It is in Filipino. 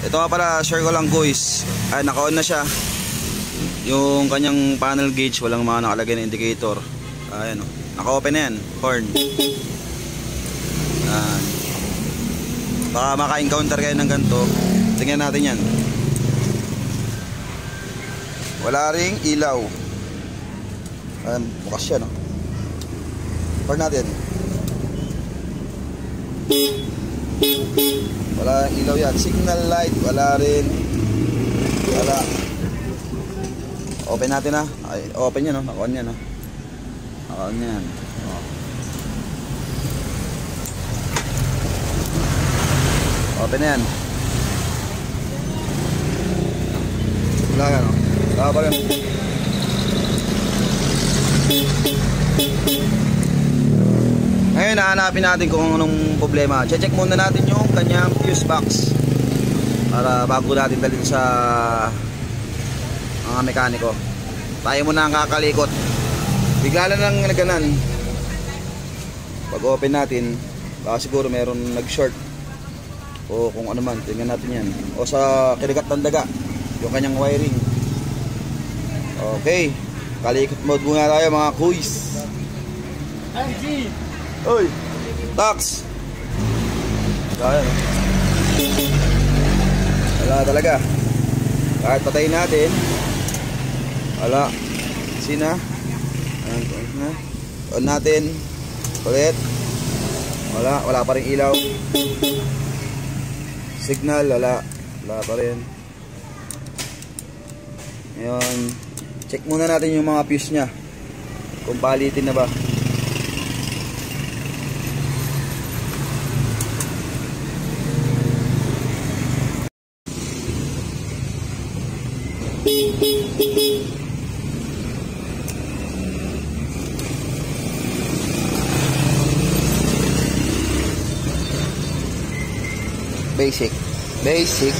Ito nga pala, share ko lang guys. Ay, naka-on na siya. Yung kanyang panel gauge, walang mga nakalagay na indicator. Ayan o. Naka-open na yan. Horn. Ayan. Baka maka-encounter kayo ng ganito. Tingnan natin yan. Wala ring ilaw. Ayan, bukas siya, no? Horn natin. Wala ilaw yan. Signal light, wala rin. Wala. Open natin ha. Ay, open yan, no? Naka-on yan, no? Naka-on yan. Open na yan. Wala yan, no? Wala pa rin. Ngayon, nahanapin natin kung anong problema. Check muna natin yung kanyang fuse box para bago natin dalhin sa mga mekaniko. Tayo muna ang kakalikot. Bigla lang naganan. Pag open natin, baka siguro meron nag-short o kung ano man. Tingnan natin yan. O sa kirigat ng daga, yung kanyang wiring. Okay, kalikot mode muna tayo mga kuys. Oy, tax. Kaya no? Wala talaga. Kahit patayin natin, wala. Sina? On natin. Ulit. Wala pa rin ilaw. Signal, wala pa rin. Ngayon, check muna natin yung mga fuse nya. Kung palitin na ba. Basic